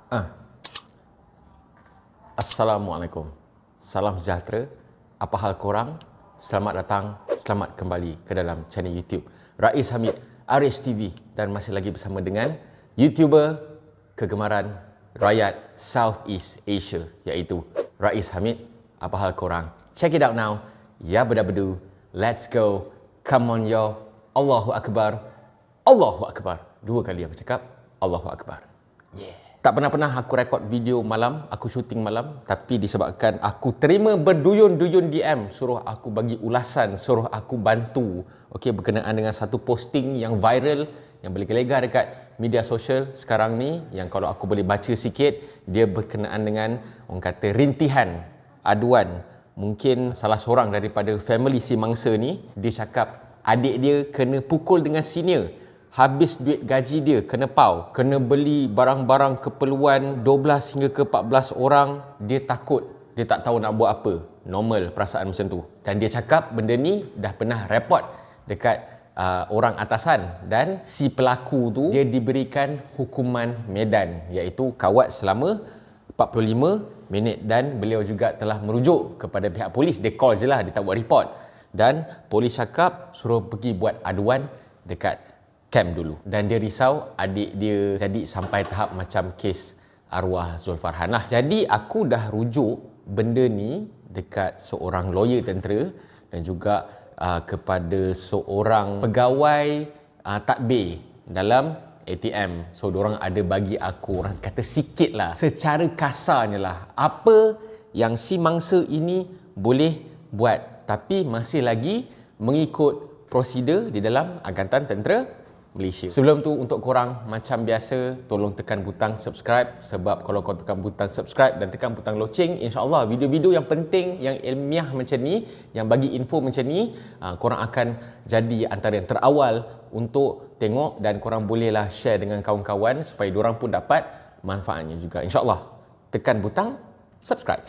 Ah, Assalamualaikum. Salam sejahtera. Apa hal korang? Selamat datang, selamat kembali ke dalam channel YouTube Rais Hamid, Aris TV, dan masih lagi bersama dengan YouTuber kegemaran rakyat Southeast Asia, iaitu Rais Hamid. Apa hal korang? Check it out now. Ya bedu, let's go. Come on yo. Allahu Akbar. Allahu Akbar. 2 kali aku cakap Allahu Akbar. Yeah. Tak pernah aku rekod video malam, aku syuting malam, tapi disebabkan aku terima berduyun-duyun DM suruh aku bagi ulasan, suruh aku bantu, okey, berkenaan dengan satu posting yang viral, yang berlegar-legar dekat media sosial sekarang ni, yang kalau aku boleh baca sikit, dia berkenaan dengan orang kata rintihan, aduan. Mungkin salah seorang daripada family si mangsa ni, dia cakap adik dia kena pukul dengan senior. Habis duit gaji dia kena pau, kena beli barang-barang keperluan 12 hingga ke 14 orang. Dia takut, dia tak tahu nak buat apa. Normal perasaan macam tu. Dan dia cakap benda ni dah pernah report dekat orang atasan, dan si pelaku tu dia diberikan hukuman medan, iaitu kawat selama 45 minit, dan beliau juga telah merujuk kepada pihak polis. Dia call je lah, dia tak buat report. Dan polis cakap suruh pergi buat aduan dekat camp dulu, dan dia risau adik dia jadi sampai tahap macam kes arwah Zulfarhan lah. Jadi aku dah rujuk benda ni dekat seorang lawyer tentera dan juga kepada seorang pegawai tadbir dalam ATM. So diorang ada bagi aku, orang kata sikit lah, secara kasarnya lah, apa yang si mangsa ini boleh buat, tapi masih lagi mengikut prosedur di dalam Angkatan Tentera Malaysia. Sebelum tu, untuk korang macam biasa, tolong tekan butang subscribe, sebab kalau kau tekan butang subscribe dan tekan butang loceng, insya-Allah video-video yang penting, yang ilmiah macam ni, yang bagi info macam ni, korang akan jadi antara yang terawal untuk tengok, dan korang bolehlah share dengan kawan-kawan supaya diorang pun dapat manfaatnya juga, insya-Allah. Tekan butang subscribe.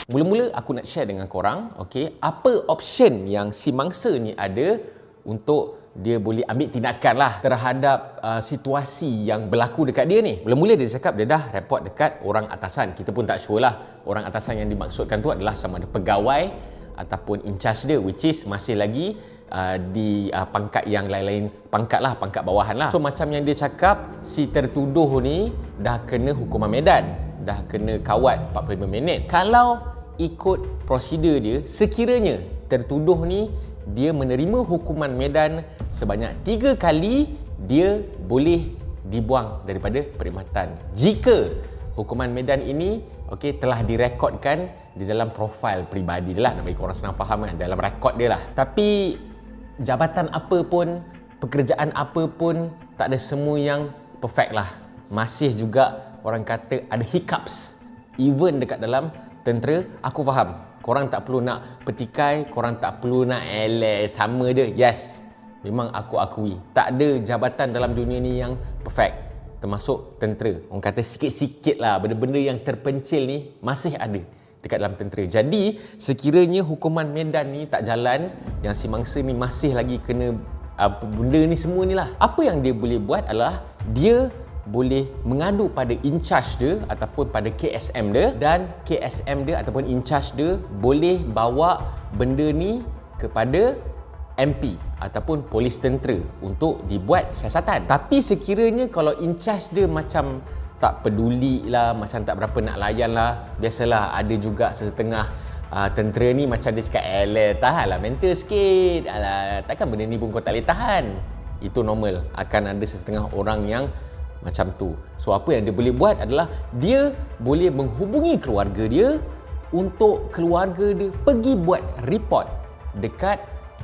Mula-mula aku nak share dengan korang, okey, apa option yang si mangsa ni ada untuk dia boleh ambil tindakan lah terhadap situasi yang berlaku dekat dia ni. Mula-mula dia cakap dia dah report dekat orang atasan. Kita pun tak sure lah orang atasan yang dimaksudkan tu adalah sama ada pegawai ataupun in charge dia, which is masih lagi di pangkat yang lain-lain, pangkat lah, pangkat bawahan lah. So macam yang dia cakap, si tertuduh ni dah kena hukuman medan, dah kena kawat 45 minit. Kalau ikut prosedur dia, sekiranya tertuduh ni dia menerima hukuman medan sebanyak 3 kali, dia boleh dibuang daripada perkhidmatan. Jika hukuman medan ini telah direkodkan di dalam profil peribadi dia lah, nak bagi korang senang faham kan, dalam rekod dia lah. Tapi jabatan apa pun, pekerjaan apa pun, tak ada semua yang perfect lah. Masih juga orang kata ada hiccups. Even dekat dalam tentera, aku faham korang tak perlu nak petikai, korang tak perlu nak sama dia. Yes, memang aku akui tak ada jabatan dalam dunia ni yang perfect, termasuk tentera. Orang kata sikit-sikit lah, benda-benda yang terpencil ni masih ada dekat dalam tentera. Jadi sekiranya hukuman medan ni tak jalan, yang si mangsa ni masih lagi kena benda ni semua ni lah, apa yang dia boleh buat adalah dia boleh mengadu pada in charge dia ataupun pada KSM dia, dan KSM dia ataupun in charge dia boleh bawa benda ni kepada MP ataupun polis tentera untuk dibuat siasatan. Tapi sekiranya kalau in charge dia macam tak peduli lah, macam tak berapa nak layan lah, biasalah ada juga setengah tentera ni macam dia cakap, tahan lah mental sikit, takkan benda ni pun kau tak boleh tahan. Itu normal, akan ada setengah orang yang macam tu. So apa yang dia boleh buat adalah dia boleh menghubungi keluarga dia untuk keluarga dia pergi buat report dekat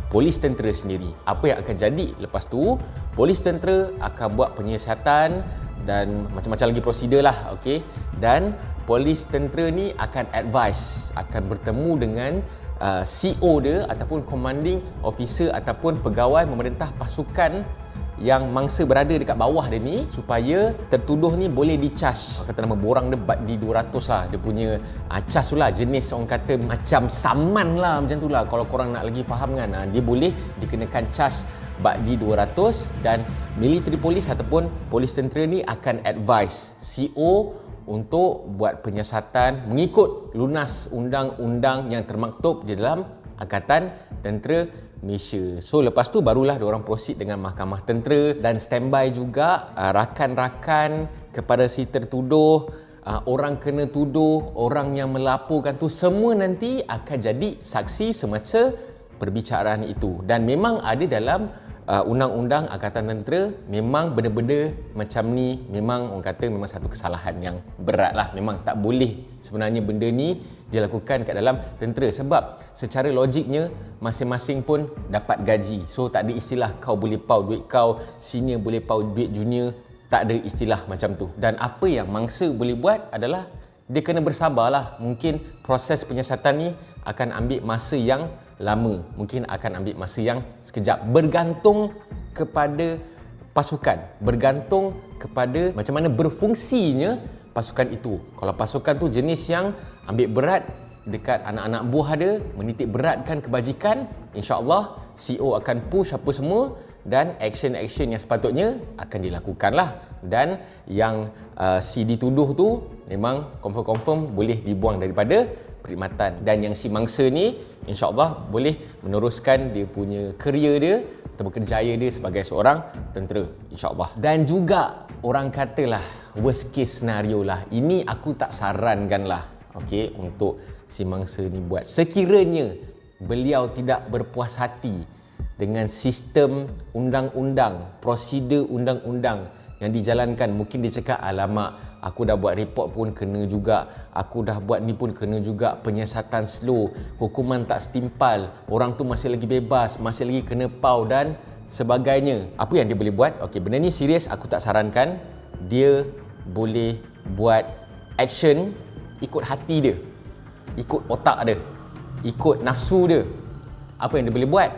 polis tentera sendiri. Apa yang akan jadi lepas tu, polis tentera akan buat penyiasatan dan macam-macam lagi prosedur lah, okey. Dan polis tentera ni akan advise, akan bertemu dengan CO dia ataupun commanding officer ataupun pegawai memerintah pasukan yang mangsa berada dekat bawah dia ni, supaya tertuduh ni boleh di-charge. Kata nama borang dia di 200 lah, dia punya charge tu lah, jenis orang kata macam saman lah, macam tu lah kalau korang nak lagi faham kan. Dia boleh dikenakan charge Bakdi 200 dan military police ataupun polis tentera ni akan advise CO untuk buat penyiasatan mengikut lunas undang-undang yang termaktub di dalam Angkatan Tentera Malaysia. So lepas tu barulah diorang proceed dengan mahkamah tentera dan standby juga rakan-rakan kepada si tertuduh, orang kena tuduh, orang yang melaporkan tu semua nanti akan jadi saksi semasa perbicaraan itu. Dan memang ada dalam undang-undang Angkatan Tentera, memang benda-benda macam ni memang orang kata memang satu kesalahan yang berat lah. Memang tak boleh sebenarnya benda ni dilakukan kat dalam tentera, sebab secara logiknya masing-masing pun dapat gaji. So tak ada istilah kau boleh pau duit kau, senior boleh pau duit junior, tak ada istilah macam tu. Dan apa yang mangsa boleh buat adalah dia kena bersabarlah. Mungkin proses penyiasatan ni akan ambil masa yang lama, mungkin akan ambil masa yang sekejap, bergantung kepada pasukan, bergantung kepada macam mana berfungsinya pasukan itu. Kalau pasukan tu jenis yang ambil berat dekat anak-anak buah dia, menitik beratkan kebajikan, insya-Allah CEO akan push apa semua dan action-action yang sepatutnya akan dilakukanlah. Dan yang si dituduh tu memang confirm boleh dibuang daripada perkhidmatan, dan yang si mangsa ni insya-Allah boleh meneruskan dia punya kerjaya dia atau kerjaya dia sebagai seorang tentera, insya-Allah. Dan juga orang katalah worst case scenario lah, ini aku tak sarankan lah, okey, untuk si mangsa ni buat. Sekiranya beliau tidak berpuas hati dengan sistem undang-undang, prosedur undang-undang yang dijalankan, mungkin dia cakap, alamak, aku dah buat report pun kena juga, aku dah buat ni pun kena juga, penyiasatan slow, hukuman tak setimpal, orang tu masih lagi bebas, masih lagi kena pau dan sebagainya. Apa yang dia boleh buat? Okey, benda ni serius, aku tak sarankan. Dia boleh buat action ikut hati dia, ikut otak dia, ikut nafsu dia. Apa yang dia boleh buat?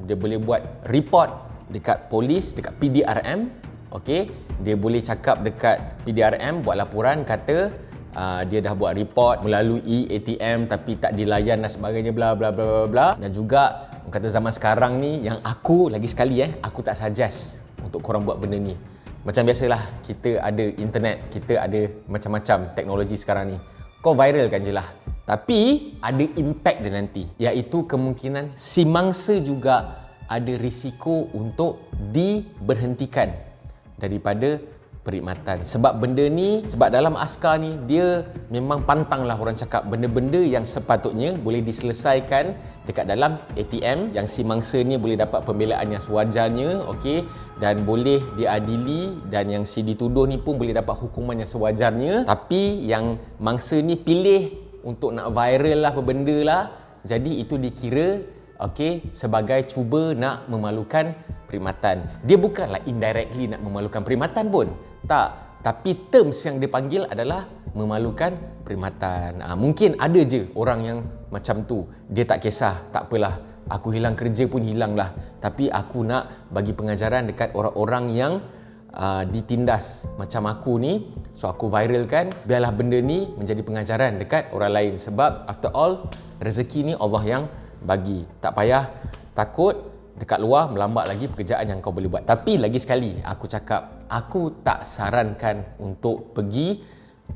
Dia boleh buat report dekat polis, dekat PDRM. Okey, dia boleh cakap dekat PDRM, buat laporan, kata dia dah buat report melalui ATM tapi tak dilayan dan sebagainya, bla bla bla bla bla. Dan juga kata zaman sekarang ni, yang aku lagi sekali aku tak suggest untuk korang buat benda ni. Macam biasalah, kita ada internet, kita ada macam-macam teknologi sekarang ni. Kau viralkan je lah, tapi ada impact dia nanti, iaitu kemungkinan si mangsa juga ada risiko untuk diberhentikan daripada perkhidmatan. Sebab benda ni, sebab dalam askar ni dia memang pantang lah, orang cakap benda-benda yang sepatutnya boleh diselesaikan dekat dalam ATM, yang si mangsa ni boleh dapat pembelaan yang sewajarnya, okey, dan boleh diadili, dan yang si dituduh ni pun boleh dapat hukuman yang sewajarnya. Tapi yang mangsa ni pilih untuk nak viral lah apa benda lah, jadi itu dikira okey sebagai cuba nak memalukan perkhidmatan. Dia bukanlah indirectly nak memalukan perkhidmatan pun, tak, tapi terms yang dipanggil adalah memalukan perkhidmatan. Mungkin ada je orang yang macam tu, dia tak kisah, tak apalah, aku hilang kerja pun hilang lah, tapi aku nak bagi pengajaran dekat orang-orang yang ditindas macam aku ni, so aku viralkan, biarlah benda ni menjadi pengajaran dekat orang lain. Sebab after all, rezeki ni Allah yang bagi, tak payah takut dekat luar melambat lagi pekerjaan yang kau boleh buat. Tapi lagi sekali aku cakap, aku tak sarankan untuk pergi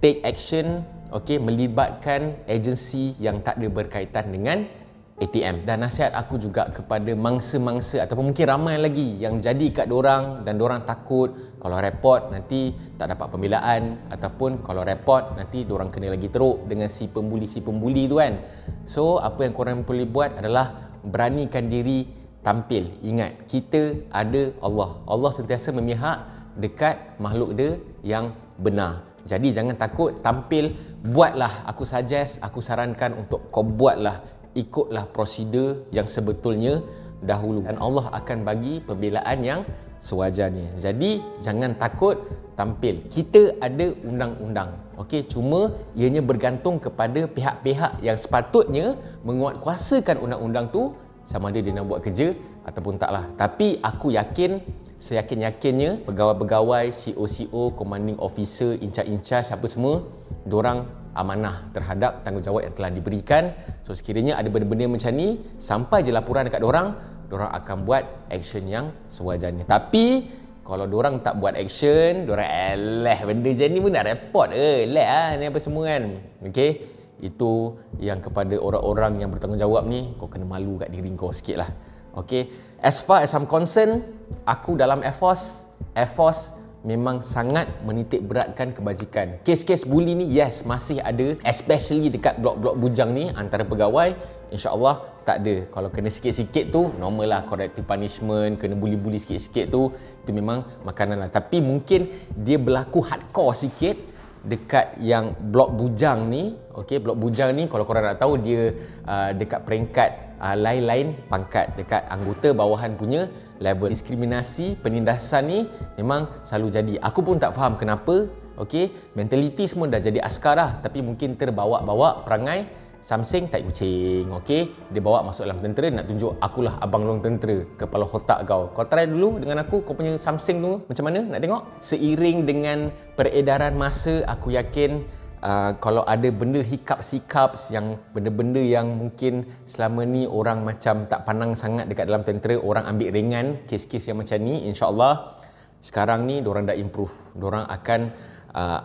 take action, okey, melibatkan agensi yang tak ada berkaitan dengan ATM. Dan nasihat aku juga kepada mangsa-mangsa ataupun mungkin ramai lagi yang jadi kat dorang dan dorang takut kalau report nanti tak dapat pembelaan, ataupun kalau report nanti dorang kena lagi teruk dengan si pembuli tu kan. So apa yang korang boleh buat adalah beranikan diri tampil. Ingat, kita ada Allah. Allah sentiasa memihak dekat makhluk dia yang benar. Jadi jangan takut, tampil, buatlah. Aku suggest, aku sarankan untuk kau buatlah, ikutlah prosedur yang sebetulnya dahulu, dan Allah akan bagi pembelaan yang sewajarnya. Jadi jangan takut tampil. Kita ada undang-undang, okey, cuma ianya bergantung kepada pihak-pihak yang sepatutnya menguatkuasakan undang-undang tu, sama ada dia nak buat kerja ataupun taklah. Tapi aku yakin, seyakin-yakinnya pegawai-pegawai, CEO, commanding officer, in-charge apa semua, diorang amanah terhadap tanggungjawab yang telah diberikan. So sekiranya ada benda-benda macam ni, sampai je laporan dekat diorang diorang akan buat action yang sewajarnya. Tapi kalau diorang tak buat action, diorang alah benda macam ni pun dah repot ni apa semua kan. Okey, itu yang kepada orang-orang yang bertanggungjawab ni, kau kena malu kat diri kau sikit lah. Okey, as far as I'm concerned, aku dalam Air Force memang sangat menitik beratkan kebajikan. Kes-kes buli ni yes masih ada, especially dekat blok-blok bujang ni antara pegawai. InsyaAllah tak ada. Kalau kena sikit-sikit tu normal lah, corrective punishment, kena buli-buli sikit-sikit tu itu memang makanan lah. Tapi mungkin dia berlaku hardcore sikit dekat yang blok bujang ni. Okey, blok bujang ni kalau korang nak tahu dia dekat peringkat lain-lain pangkat dekat anggota bawahan punya level. Diskriminasi, penindasan ni memang selalu jadi. Aku pun tak faham kenapa. Okey, mentaliti semua dah jadi askar dah, tapi mungkin terbawa-bawa perangai samseng tai kucing. Okey, dia bawa masuk dalam tentera nak tunjuk akulah abang long tentera, kepala otak kau. Kau try dulu dengan aku, kau punya samseng tu macam mana nak tengok. Seiring dengan peredaran masa, aku yakin kalau ada benda hiccups yang benda-benda yang mungkin selama ni orang macam tak pandang sangat dekat dalam tentera, orang ambil ringan kes-kes yang macam ni, insya-Allah sekarang ni diorang dah improve. Diorang akan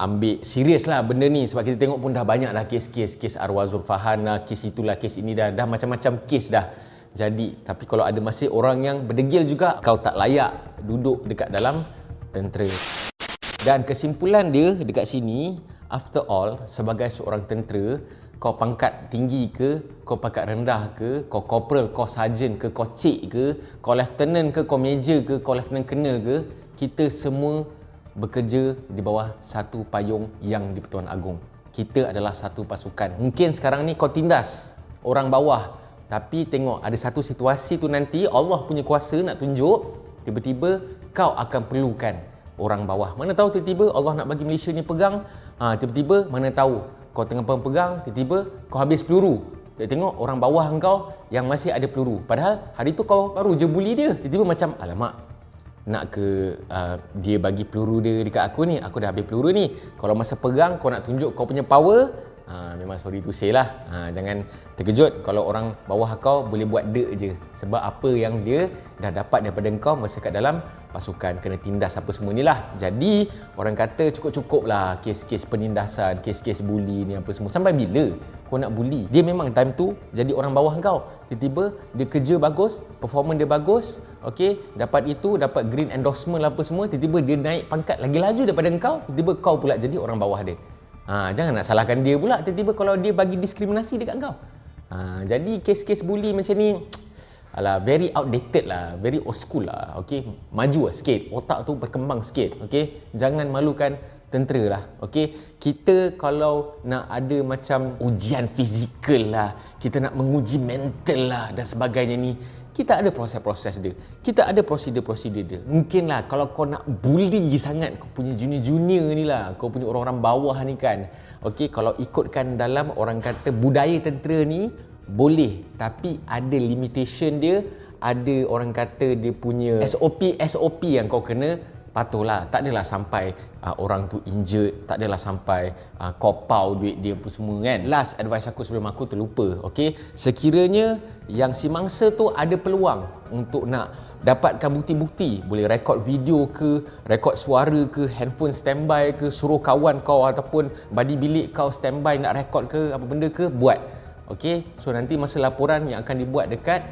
ambil serius lah benda ni, sebab kita tengok pun dah banyak dah kes arwah Zulfahan lah, kes itulah, kes ini dah macam-macam kes dah jadi. Tapi kalau ada masih orang yang berdegil juga, kau tak layak duduk dekat dalam tentera. Dan kesimpulan dia dekat sini, after all, sebagai seorang tentera, kau pangkat tinggi ke, kau pangkat rendah ke, kau corporal, kau sarjan ke, kau cik ke, kau lieutenant ke, kau major ke, kau lieutenant colonel ke, kita semua bekerja di bawah satu payung yang di-Pertuan Agong. Kita adalah satu pasukan. Mungkin sekarang ni kau tindas orang bawah, tapi tengok ada satu situasi tu nanti Allah punya kuasa nak tunjuk, tiba-tiba kau akan perlukan orang bawah. Mana tahu tiba-tiba Allah nak bagi Malaysia ni pegang, tiba-tiba mana tahu kau tengah pegang, tiba-tiba kau habis peluru. Tengok orang bawah kau yang masih ada peluru. Padahal hari tu kau baru je bully dia. Tiba-tiba macam, alamak, nak ke dia bagi peluru dia dekat aku ni, aku dah habis peluru ni. Kalau masa pegang kau nak tunjuk kau punya power, memang sorry to say lah, jangan terkejut kalau orang bawah kau boleh buat dek je. Sebab apa yang dia dah dapat daripada kau masa kat dalam pasukan, kena tindas apa semua ni lah. Jadi orang kata cukup-cukup lah kes-kes penindasan, kes-kes bully ni apa semua. Sampai bila kau nak bully? Dia memang time tu jadi orang bawah kau, tiba-tiba dia kerja bagus, performance dia bagus, okey, dapat itu, dapat green endorsement lah apa semua, tiba-tiba dia naik pangkat lagi laju daripada kau, tiba-tiba kau pula jadi orang bawah dia. Jangan nak salahkan dia pula tiba-tiba kalau dia bagi diskriminasi dekat kau. Jadi kes-kes bully macam ni, alah, very outdated lah, very old school lah. Okey, maju lah sikit, otak tu berkembang sikit. Okey, jangan malukan tentera lah. Okey, kita kalau nak ada macam ujian fizikal lah, kita nak menguji mental lah dan sebagainya ni, kita ada proses-proses dia, kita ada prosedur-prosedur dia. Mungkinlah kalau kau nak bully sangat kau punya junior-junior ni lah, kau punya orang-orang bawah ni kan, okey, kalau ikutkan dalam orang kata budaya tentera ni boleh, tapi ada limitation dia, ada orang kata dia punya SOP yang kau kena patuhlah. Tak adalah sampai orang tu injured, tak adalah sampai kopau duit dia apa semua kan. Last advice aku sebelum aku terlupa, okey, sekiranya yang si mangsa tu ada peluang untuk nak dapatkan bukti-bukti, boleh rekod video ke, rekod suara ke, handphone standby ke, suruh kawan kau ataupun badi bilik kau standby nak rekod ke, apa benda ke, buat. Okey, so nanti masa laporan yang akan dibuat dekat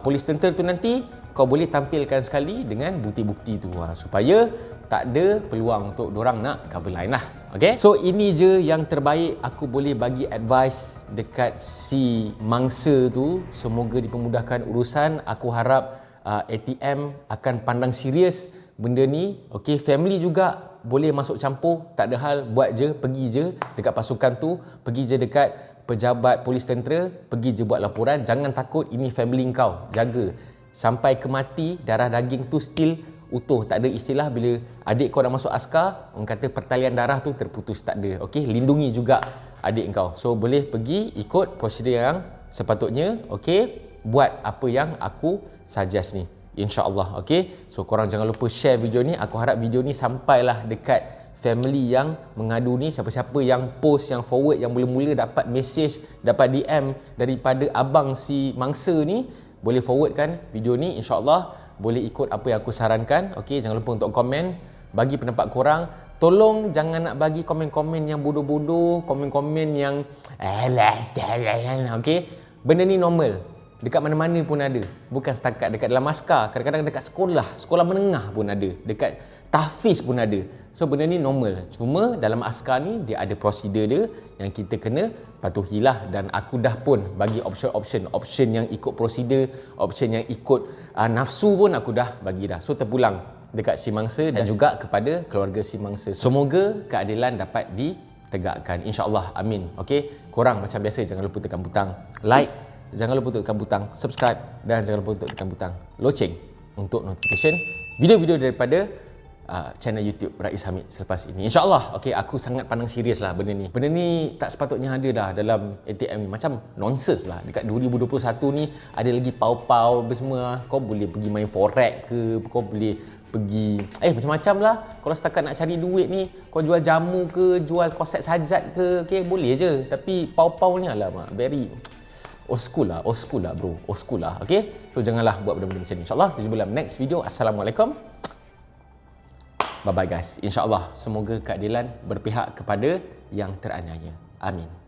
polis tentera tu nanti, kau boleh tampilkan sekali dengan bukti-bukti tu, supaya tak ada peluang untuk dorang nak cover line lah. Okay? So ini je yang terbaik aku boleh bagi advice dekat si mangsa tu. Semoga dipermudahkan urusan. Aku harap ATM akan pandang serius benda ni. Okay, family juga boleh masuk campur, tak ada hal, buat je, pergi je dekat pasukan tu, pergi je dekat pejabat polis tentera, pergi je buat laporan. Jangan takut, ini family kau, jaga sampai ke mati, darah daging tu still utuh. Tak ada istilah bila adik kau dah masuk askar, orang kata pertalian darah tu terputus, tak ada. Okey, lindungi juga adik kau. So boleh pergi ikut prosedur yang sepatutnya. Okey, buat apa yang aku suggest ni, insya-Allah. Okey, so korang jangan lupa share video ni. Aku harap video ni sampailah dekat family yang mengadu ni. Siapa-siapa yang post, yang forward, yang mula-mula dapat message, dapat DM daripada abang si mangsa ni, boleh forwardkan video ni, insya-Allah boleh ikut apa yang aku sarankan. Okey, jangan lupa untuk komen, bagi pendapat korang. Tolong jangan nak bagi komen-komen yang bodoh-bodoh, komen-komen yang alas jalan. Okey, benda ni normal. Dekat mana-mana pun ada. Bukan setakat dekat dalam askar, kadang-kadang dekat sekolah menengah pun ada, dekat tahfiz pun ada. So benda ni normal. Cuma dalam askar ni dia ada prosedur dia yang kita kena patuhilah, dan aku dah pun bagi option yang ikut prosedur, option yang ikut nafsu pun aku dah bagi dah. So terpulang dekat si mangsa dan juga kepada keluarga si mangsa. Semoga keadilan dapat ditegakkan, insya-Allah. Amin. Okey, korang macam biasa jangan lupa tekan butang like, jangan lupa untuk tekan butang subscribe, dan jangan lupa untuk tekan butang loceng untuk notification video-video daripada channel YouTube Rais Hamid selepas ini, insya-Allah. Okey, aku sangat pandang serius lah benda ni. Benda ni tak sepatutnya ada dah dalam ATM ni. Macam nonsense lah. Dekat 2021 ni ada lagi pau-pau semua. Kau boleh pergi main forex ke, kau boleh pergi macam-macam lah. Kalau setakat nak cari duit ni, kau jual jamu ke, jual koset sajat ke, okey, boleh je. Tapi pau-pau ni alamak, very old school lah bro, old school lah. Okey, so janganlah buat benda-benda macam ni. InsyaAllah kita jumpa dalam next video. Assalamualaikum, bye bye guys. InsyaAllah semoga keadilan berpihak kepada yang teraniaya. Amin.